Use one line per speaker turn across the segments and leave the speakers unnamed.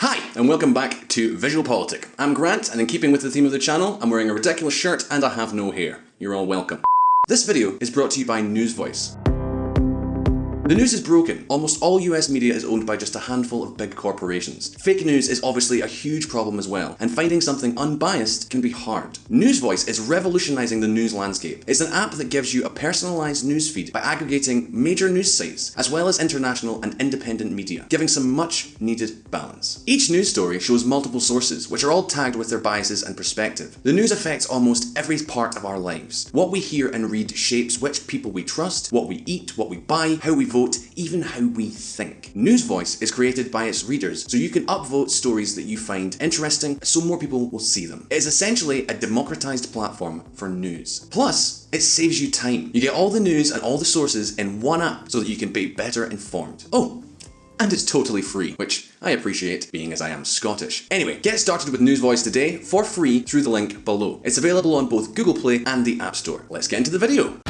Hi, and welcome back to VisualPolitik. I'm Grant, and in keeping with the theme of the channel, I'm wearing a ridiculous shirt and I have no hair. You're all welcome. This video is brought to you by NewsVoice. The news is broken. Almost all US media is owned by just a handful of big corporations. Fake news is obviously a huge problem as well, and finding something unbiased can be hard. NewsVoice is revolutionizing the news landscape. It's an app that gives you a personalized news feed by aggregating major news sites, as well as international and independent media, giving some much needed balance. Each news story shows multiple sources, which are all tagged with their biases and perspective. The news affects almost every part of our lives. What we hear and read shapes which people we trust, what we eat, what we buy, how we vote, even how we think. NewsVoice is created by its readers, so you can upvote stories that you find interesting so more people will see them. It is essentially a democratized platform for news. Plus, it saves you time. You get all the news and all the sources in one app so that you can be better informed. Oh, and it's totally free, which I appreciate, being as I am Scottish. Anyway, get started with NewsVoice today for free through the link below. It's available on both Google Play and the App Store. Let's get into the video.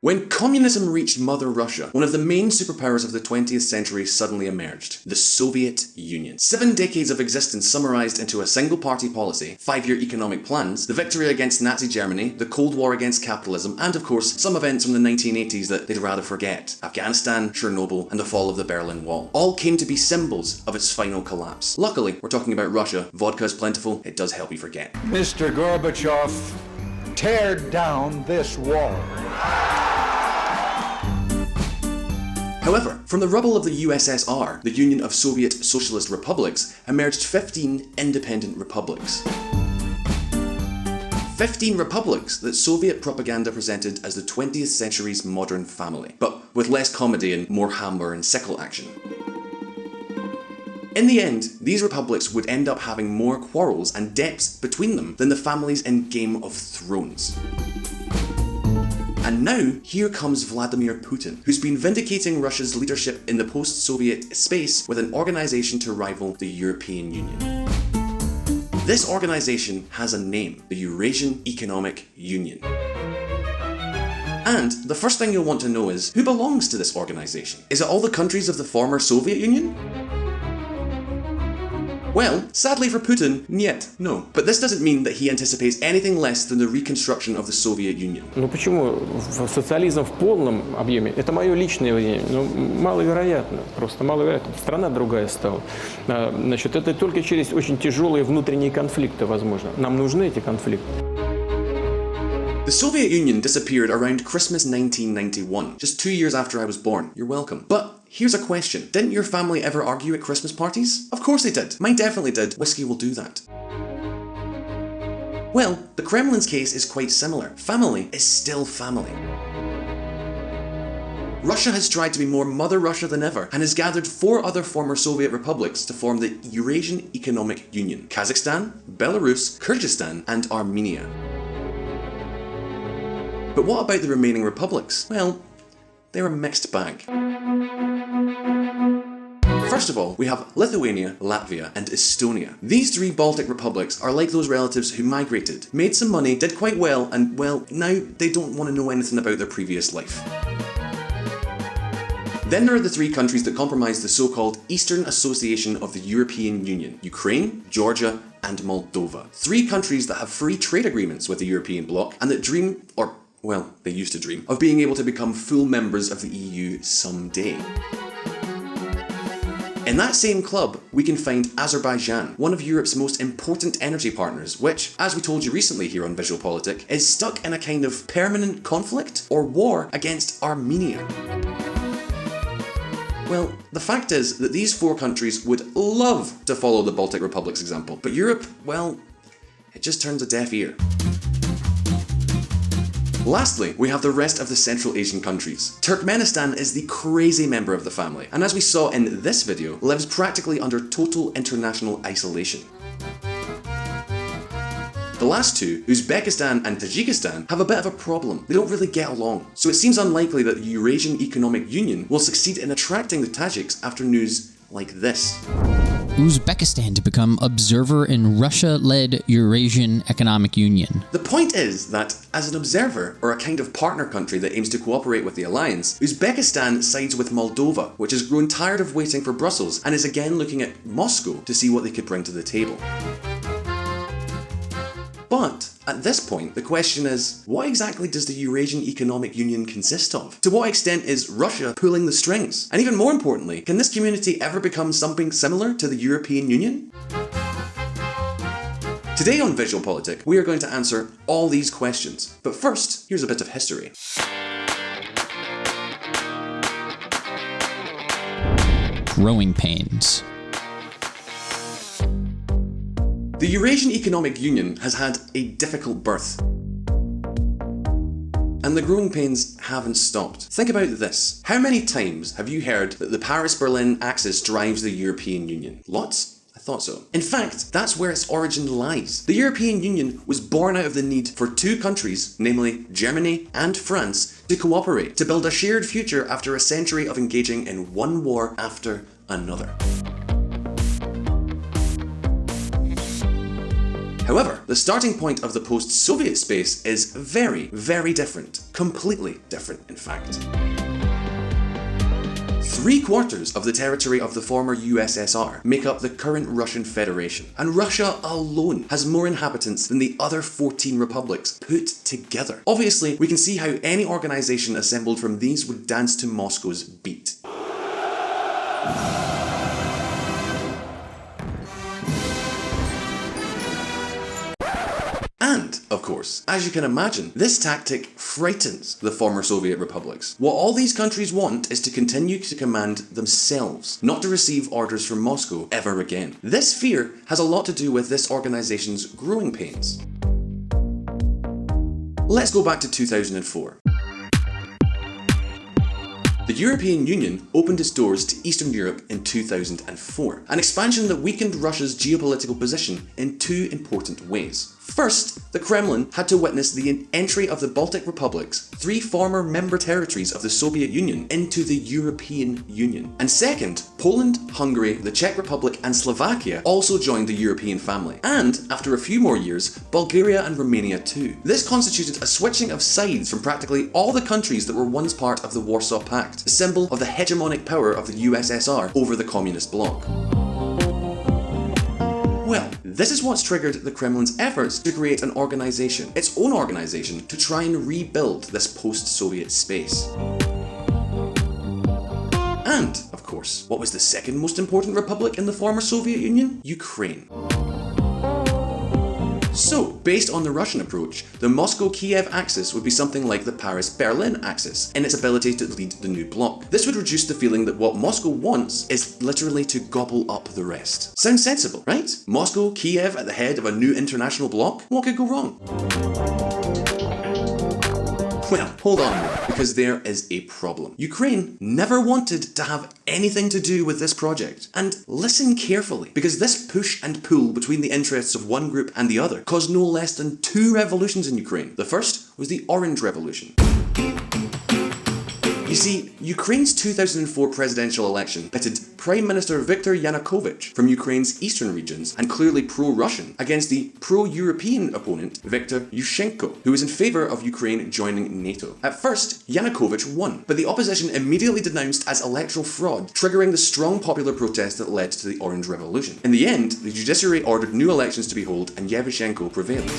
When communism reached Mother Russia, one of the main superpowers of the 20th century suddenly emerged: the Soviet Union. 7 decades of existence summarized into a single-party policy, 5-year economic plans, the victory against Nazi Germany, the Cold War against capitalism, and of course, some events from the 1980s that they'd rather forget: Afghanistan, Chernobyl, and the fall of the Berlin Wall. All came to be symbols of its final collapse. Luckily, we're talking about Russia. Vodka is plentiful, it does help you forget.
Mr. Gorbachev, tear down this wall.
However, from the rubble of the USSR, the Union of Soviet Socialist Republics, emerged 15 independent republics. 15 republics that Soviet propaganda presented as the 20th century's modern family, but with less comedy and more hammer and sickle action. In the end, these republics would end up having more quarrels and depths between them than the families in Game of Thrones. And now, here comes Vladimir Putin, who's been vindicating Russia's leadership in the post-Soviet space with an organisation to rival the European Union. This organisation has a name: the Eurasian Economic Union. And the first thing you'll want to know is, who belongs to this organisation? Is it all the countries of the former Soviet Union? Well, sadly for Putin, нет, no. But this doesn't mean that he anticipates anything less than the reconstruction of the Soviet Union.
Ну почему социализм в полном объеме? Это мое личное мнение. Но маловероятно, просто маловероятно. Страна другая стала. Значит, это только через очень тяжелые внутренние конфликты возможно. Нам нужны эти конфликты.
The Soviet Union disappeared around Christmas 1991, just 2 years after I was born. You're welcome. But here's a question. Didn't your family ever argue at Christmas parties? Of course they did. Mine definitely did. Whiskey will do that. Well, the Kremlin's case is quite similar. Family is still family. Russia has tried to be more Mother Russia than ever and has gathered 4 other former Soviet republics to form the Eurasian Economic Union: Kazakhstan, Belarus, Kyrgyzstan, and Armenia. But what about the remaining republics? Well, they're a mixed bag. First of all, we have Lithuania, Latvia, and Estonia. These 3 Baltic republics are like those relatives who migrated, made some money, did quite well, and well, now they don't want to know anything about their previous life. Then there are the 3 countries that comprise the so-called Eastern Association of the European Union: Ukraine, Georgia, and Moldova. 3 countries that have free trade agreements with the European bloc and that dream, or well, they used to dream, of being able to become full members of the EU someday. In that same club, we can find Azerbaijan, one of Europe's most important energy partners, which, as we told you recently here on VisualPolitik, is stuck in a kind of permanent conflict or war against Armenia. Well, the fact is that these 4 countries would love to follow the Baltic Republic's example, but Europe, well, it just turns a deaf ear. Lastly, we have the rest of the Central Asian countries. Turkmenistan is the crazy member of the family, and as we saw in this video, lives practically under total international isolation. The last 2, Uzbekistan and Tajikistan, have a bit of a problem. They don't really get along, so it seems unlikely that the Eurasian Economic Union will succeed in attracting the Tajiks after news like this.
Uzbekistan to become observer in Russia-led Eurasian Economic Union.
The point is that, as an observer, or a kind of partner country that aims to cooperate with the alliance, Uzbekistan sides with Moldova, which has grown tired of waiting for Brussels and is again looking at Moscow to see what they could bring to the table. But at this point, the question is, what exactly does the Eurasian Economic Union consist of? To what extent is Russia pulling the strings? And even more importantly, can this community ever become something similar to the European Union? Today on VisualPolitik, we are going to answer all these questions. But first, here's a bit of history.
Growing pains.
The Eurasian Economic Union has had a difficult birth. And the growing pains haven't stopped. Think about this. How many times have you heard that the Paris-Berlin axis drives the European Union? Lots? I thought so. In fact, that's where its origin lies. The European Union was born out of the need for two countries, namely Germany and France, to cooperate, to build a shared future after a century of engaging in one war after another. However, the starting point of the post-Soviet space is very, very different. Completely different, in fact. 3/4 of the territory of the former USSR make up the current Russian Federation, and Russia alone has more inhabitants than the other 14 republics put together. Obviously, we can see how any organisation assembled from these would dance to Moscow's beat. And, of course, as you can imagine, this tactic frightens the former Soviet republics. What all these countries want is to continue to command themselves, not to receive orders from Moscow ever again. This fear has a lot to do with this organisation's growing pains. Let's go back to 2004. The European Union opened its doors to Eastern Europe in 2004, an expansion that weakened Russia's geopolitical position in two important ways. First, the Kremlin had to witness the entry of the Baltic republics, three former member territories of the Soviet Union, into the European Union. And second, Poland, Hungary, the Czech Republic and Slovakia also joined the European family. And, after a few more years, Bulgaria and Romania too. This constituted a switching of sides from practically all the countries that were once part of the Warsaw Pact, the symbol of the hegemonic power of the USSR over the communist bloc. Well, this is what's triggered the Kremlin's efforts to create an organisation, its own organisation, to try and rebuild this post-Soviet space. And, of course, what was the second most important republic in the former Soviet Union? Ukraine. So, based on the Russian approach, the Moscow-Kiev axis would be something like the Paris-Berlin axis in its ability to lead the new bloc. This would reduce the feeling that what Moscow wants is literally to gobble up the rest. Sounds sensible, right? Moscow, Kiev at the head of a new international bloc? What could go wrong? Well, hold on, because there is a problem. Ukraine never wanted to have anything to do with this project. And listen carefully, because this push and pull between the interests of one group and the other caused no less than two revolutions in Ukraine. The first was the Orange Revolution. You see, Ukraine's 2004 presidential election pitted Prime Minister Viktor Yanukovych from Ukraine's eastern regions and clearly pro-Russian against the pro-European opponent Viktor Yushchenko, who was in favour of Ukraine joining NATO. At first, Yanukovych won, but the opposition immediately denounced as electoral fraud, triggering the strong popular protest that led to the Orange Revolution. In the end, the judiciary ordered new elections to be held and Yushchenko prevailed.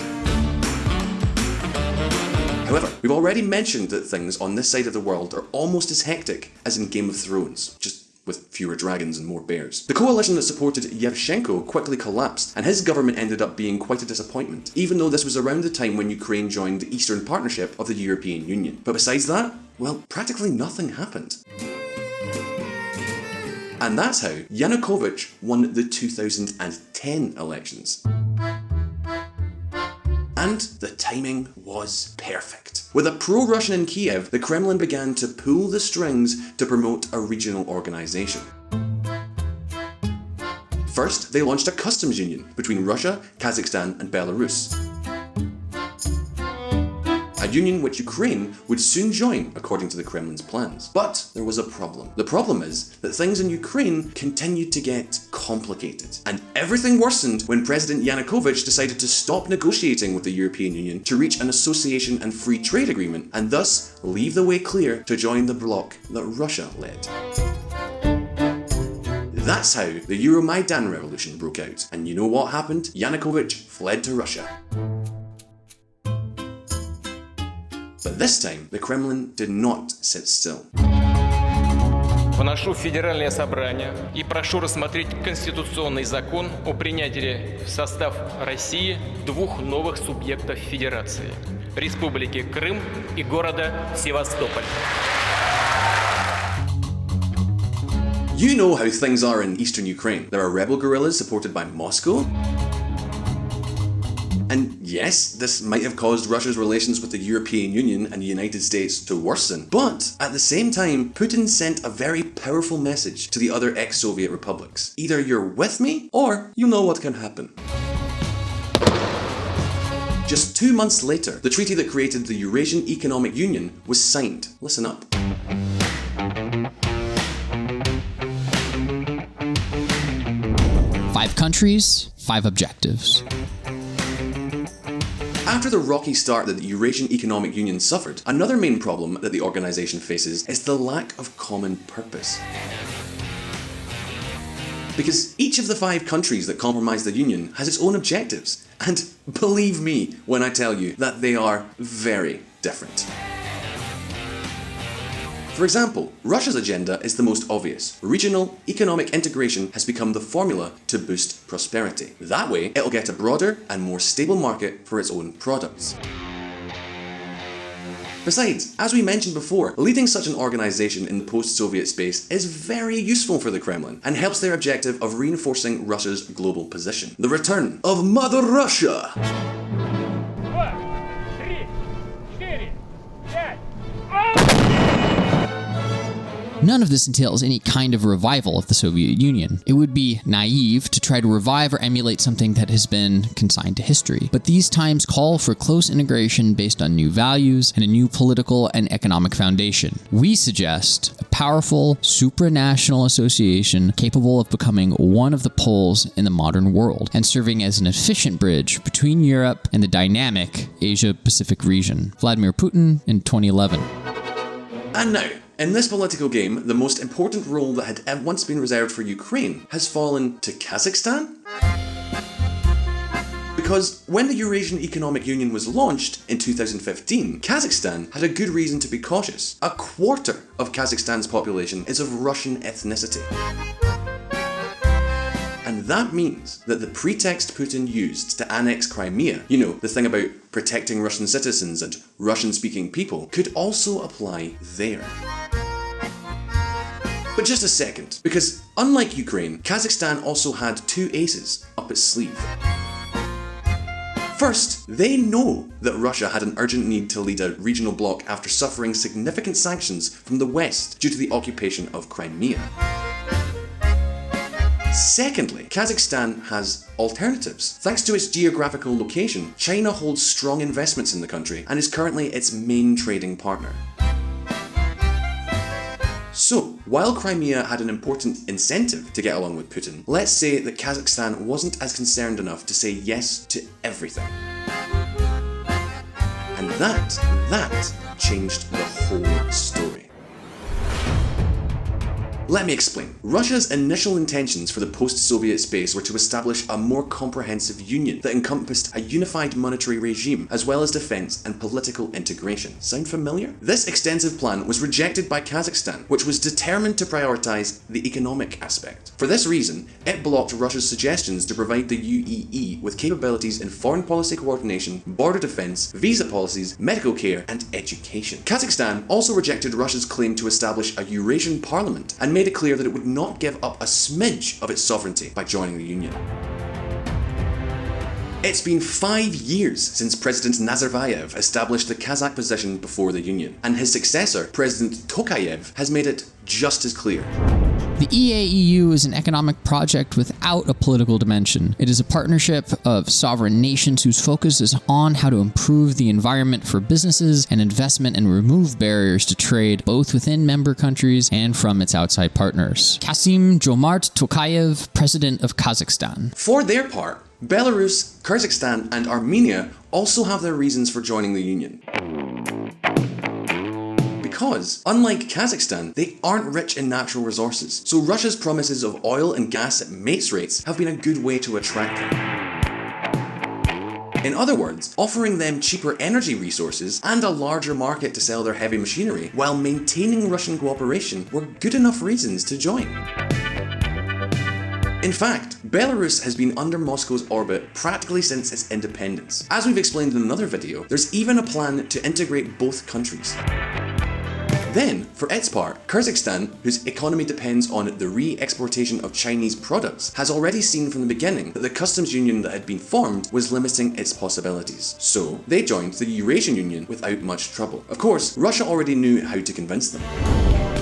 However, we've already mentioned that things on this side of the world are almost as hectic as in Game of Thrones, just with fewer dragons and more bears. The coalition that supported Yushchenko quickly collapsed, and his government ended up being quite a disappointment, even though this was around the time when Ukraine joined the Eastern Partnership of the European Union. But besides that, well, practically nothing happened. And that's how Yanukovych won the 2010 elections. And the timing was perfect. With a pro-Russian in Kiev, the Kremlin began to pull the strings to promote a regional organisation. First, they launched a customs union between Russia, Kazakhstan and Belarus. a union which Ukraine would soon join according to the Kremlin's plans. But there was a problem. The problem is that things in Ukraine continued to get complicated, and everything worsened when President Yanukovych decided to stop negotiating with the European Union to reach an association and free trade agreement, and thus leave the way clear to join the bloc that Russia led. That's how the Euromaidan revolution broke out, and you know what happened? Yanukovych fled to Russia. But this time, the Kremlin did not sit still.
Вношу в Федеральное собрание и прошу рассмотреть конституционный закон о принятии в состав России двух новых субъектов Федерации – Республики Крым и города Севастополь.
You know how things are in eastern Ukraine. There are rebel guerrillas supported by Moscow. And yes, this might have caused Russia's relations with the European Union and the United States to worsen, but at the same time, Putin sent a very powerful message to the other ex-Soviet republics. Either you're with me, or you know what can happen. Just 2 months later, the treaty that created the Eurasian Economic Union was signed. Listen up.
Five countries, 5 objectives.
After the rocky start that the Eurasian Economic Union suffered, another main problem that the organisation faces is the lack of common purpose. Because each of the 5 countries that comprise the Union has its own objectives, and believe me when I tell you that they are very different. For example, Russia's agenda is the most obvious. Regional economic integration has become the formula to boost prosperity. That way, it'll get a broader and more stable market for its own products. Besides, as we mentioned before, leading such an organisation in the post-Soviet space is very useful for the Kremlin and helps their objective of reinforcing Russia's global position. The return of Mother Russia!
None of this entails any kind of revival of the Soviet Union. It would be naive to try to revive or emulate something that has been consigned to history. But these times call for close integration based on new values and a new political and economic foundation. We suggest a powerful, supranational association capable of becoming one of the poles in the modern world and serving as an efficient bridge between Europe and the dynamic Asia-Pacific region. Vladimir Putin in 2011.
And now, in this political game, the most important role that had once been reserved for Ukraine has fallen to Kazakhstan? Because when the Eurasian Economic Union was launched in 2015, Kazakhstan had a good reason to be cautious. A quarter of Kazakhstan's population is of Russian ethnicity. And that means that the pretext Putin used to annex Crimea, you know, the thing about protecting Russian citizens and Russian-speaking people, could also apply there. But just a second, because unlike Ukraine, Kazakhstan also had 2 aces up its sleeve. First, they know that Russia had an urgent need to lead a regional bloc after suffering significant sanctions from the West due to the occupation of Crimea. Secondly, Kazakhstan has alternatives. Thanks to its geographical location, China holds strong investments in the country and is currently its main trading partner. So, while Crimea had an important incentive to get along with Putin, let's say that Kazakhstan wasn't as concerned enough to say yes to everything. And that changed the whole story. Let me explain. Russia's initial intentions for the post-Soviet space were to establish a more comprehensive union that encompassed a unified monetary regime, as well as defense and political integration. Sound familiar? This extensive plan was rejected by Kazakhstan, which was determined to prioritize the economic aspect. For this reason, it blocked Russia's suggestions to provide the UEE with capabilities in foreign policy coordination, border defense, visa policies, medical care, and education. Kazakhstan also rejected Russia's claim to establish a Eurasian parliament and made it clear that it would not give up a smidge of its sovereignty by joining the Union. It's been 5 years since President Nazarbayev established the Kazakh position before the Union, and his successor, President Tokayev, has made it just as clear.
The EAEU is an economic project without a political dimension. It is a partnership of sovereign nations whose focus is on how to improve the environment for businesses and investment and remove barriers to trade both within member countries and from its outside partners. Kassym-Jomart Tokayev, President of Kazakhstan.
For their part, Belarus, Kyrgyzstan, and Armenia also have their reasons for joining the Union. Because, unlike Kazakhstan, they aren't rich in natural resources, so Russia's promises of oil and gas at mates rates have been a good way to attract them. In other words, offering them cheaper energy resources and a larger market to sell their heavy machinery while maintaining Russian cooperation were good enough reasons to join. In fact, Belarus has been under Moscow's orbit practically since its independence. As we've explained in another video, there's even a plan to integrate both countries. Then, for its part, Kyrgyzstan, whose economy depends on the re-exportation of Chinese products, has already seen from the beginning that the customs union that had been formed was limiting its possibilities. So, they joined the Eurasian Union without much trouble. Of course, Russia already knew how to convince them.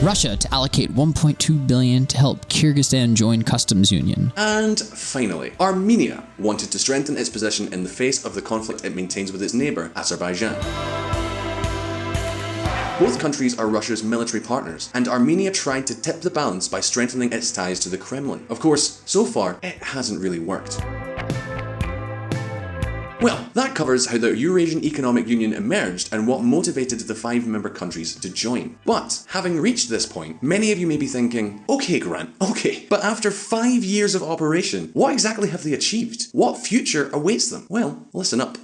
Russia to allocate $1.2 billion to help Kyrgyzstan join customs union.
And finally, Armenia wanted to strengthen its position in the face of the conflict it maintains with its neighbour, Azerbaijan. Both countries are Russia's military partners, and Armenia tried to tip the balance by strengthening its ties to the Kremlin. Of course, so far, it hasn't really worked. Well, that covers how the Eurasian Economic Union emerged and what motivated the 5 member countries to join. But, having reached this point, many of you may be thinking, okay Grant, okay, but after 5 years of operation, what exactly have they achieved? What future awaits them? Well, listen up.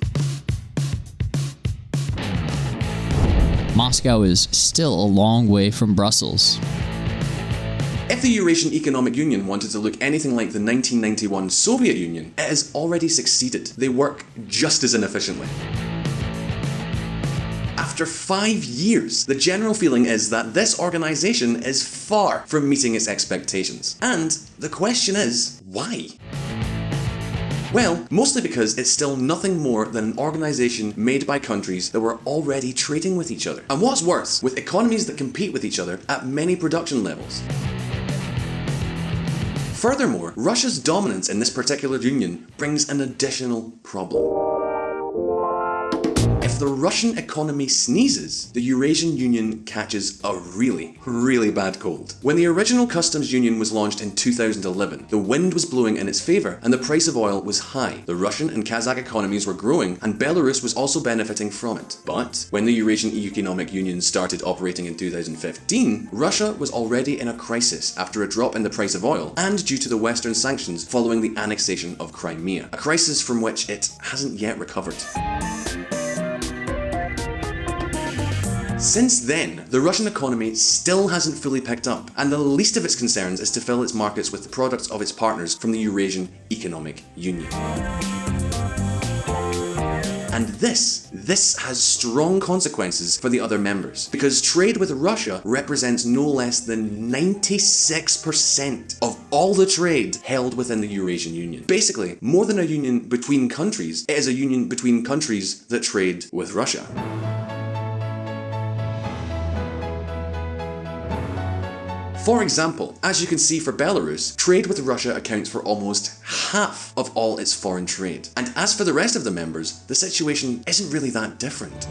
Moscow is still a long way from Brussels.
If the Eurasian Economic Union wanted to look anything like the 1991 Soviet Union, it has already succeeded. They work just as inefficiently. After 5 years, the general feeling is that this organisation is far from meeting its expectations. And the question is, why? Well, mostly because it's still nothing more than an organisation made by countries that were already trading with each other. And what's worse, with economies that compete with each other at many production levels. Furthermore, Russia's dominance in this particular union brings an additional problem. If the Russian economy sneezes, the Eurasian Union catches a really, really bad cold. When the original customs union was launched in 2011, the wind was blowing in its favour and the price of oil was high. The Russian and Kazakh economies were growing and Belarus was also benefiting from it. But when the Eurasian Economic Union started operating in 2015, Russia was already in a crisis after a drop in the price of oil and due to the Western sanctions following the annexation of Crimea, a crisis from which it hasn't yet recovered. Since then, the Russian economy still hasn't fully picked up, and the least of its concerns is to fill its markets with the products of its partners from the Eurasian Economic Union. And this has strong consequences for the other members, because trade with Russia represents no less than 96% of all the trade held within the Eurasian Union. Basically, more than a union between countries, it is a union between countries that trade with Russia. For example, as you can see for Belarus, trade with Russia accounts for almost half of all its foreign trade. And as for the rest of the members, the situation isn't really that different.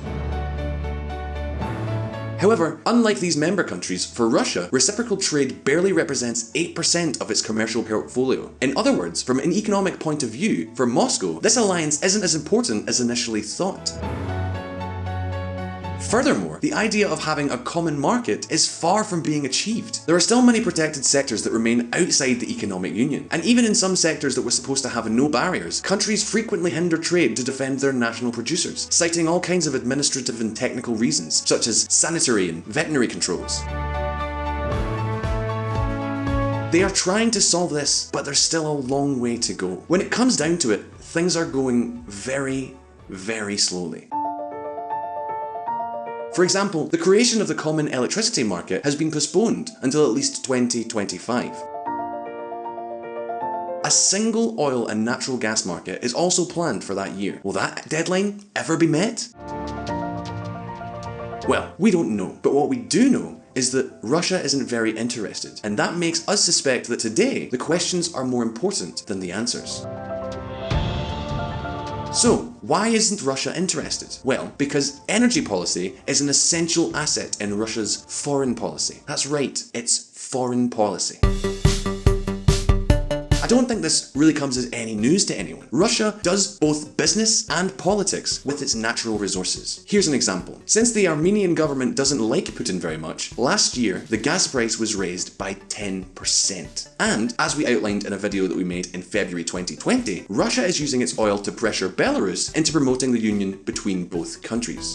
However, unlike these member countries, for Russia, reciprocal trade barely represents 8% of its commercial portfolio. In other words, from an economic point of view, for Moscow, this alliance isn't as important as initially thought. Furthermore, the idea of having a common market is far from being achieved. There are still many protected sectors that remain outside the economic union, and even in some sectors that were supposed to have no barriers, countries frequently hinder trade to defend their national producers, citing all kinds of administrative and technical reasons, such as sanitary and veterinary controls. They are trying to solve this, but there's still a long way to go. When it comes down to it, things are going very, very slowly. For example, the creation of the common electricity market has been postponed until at least 2025. A single oil and natural gas market is also planned for that year. Will that deadline ever be met? Well, we don't know, but what we do know is that Russia isn't very interested, and that makes us suspect that today the questions are more important than the answers. So, why isn't Russia interested? Well, because energy policy is an essential asset in Russia's foreign policy. That's right, it's foreign policy. I don't think this really comes as any news to anyone. Russia does both business and politics with its natural resources. Here's an example. Since the Armenian government doesn't like Putin very much, last year the gas price was raised by 10%. And, as we outlined in a video that we made in February 2020, Russia is using its oil to pressure Belarus into promoting the union between both countries.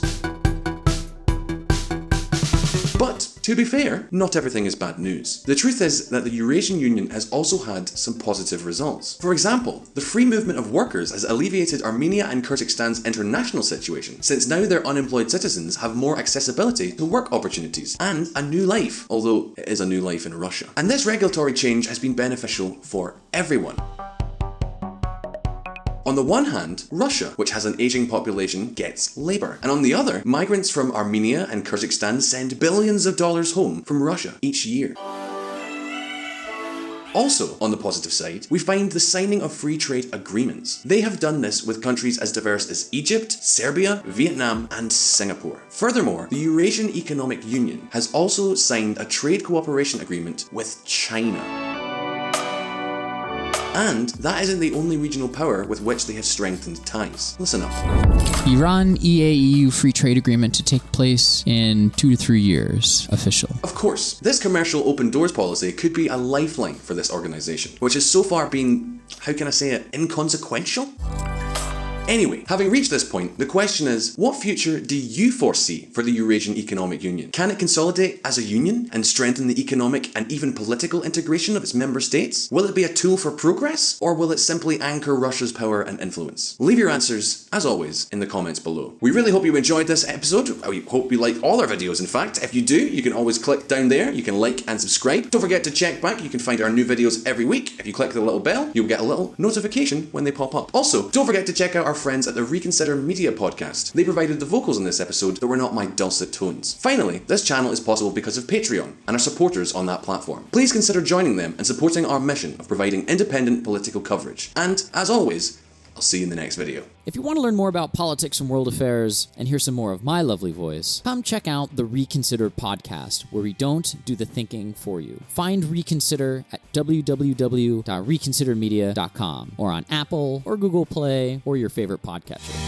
But, to be fair, not everything is bad news. The truth is that the Eurasian Union has also had some positive results. For example, the free movement of workers has alleviated Armenia and Kyrgyzstan's international situation, since now their unemployed citizens have more accessibility to work opportunities and a new life, although it is a new life in Russia. And this regulatory change has been beneficial for everyone. On the one hand, Russia, which has an aging population, gets labour. And on the other, migrants from Armenia and Kyrgyzstan send billions of dollars home from Russia each year. Also, on the positive side, we find the signing of free trade agreements. They have done this with countries as diverse as Egypt, Serbia, Vietnam, and Singapore. Furthermore, the Eurasian Economic Union has also signed a trade cooperation agreement with China. And that isn't the only regional power with which they have strengthened ties. Listen up.
Iran-EU free trade agreement to take place in 2 to 3 years, official.
Of course, this commercial open doors policy could be a lifeline for this organisation, which has so far been, how can I say it, inconsequential? Anyway, having reached this point, the question is, what future do you foresee for the Eurasian Economic Union? Can it consolidate as a union and strengthen the economic and even political integration of its member states? Will it be a tool for progress, or will it simply anchor Russia's power and influence? Leave your answers, as always, in the comments below. We really hope you enjoyed this episode. We hope you like all our videos, in fact. If you do, you can always click down there. You can like and subscribe. Don't forget to check back. You can find our new videos every week. If you click the little bell, you'll get a little notification when they pop up. Also, don't forget to check out our friends at the Reconsider Media podcast. They provided the vocals in this episode that were not my dulcet tones. Finally, this channel is possible because of Patreon and our supporters on that platform. Please consider joining them and supporting our mission of providing independent political coverage. And, as always, I'll see you in the next video.
If you want to learn more about politics and world affairs and hear some more of my lovely voice, come check out the Reconsider podcast, where we don't do the thinking for you. Find Reconsider at www.reconsidermedia.com or on Apple or Google Play or your favorite podcatcher.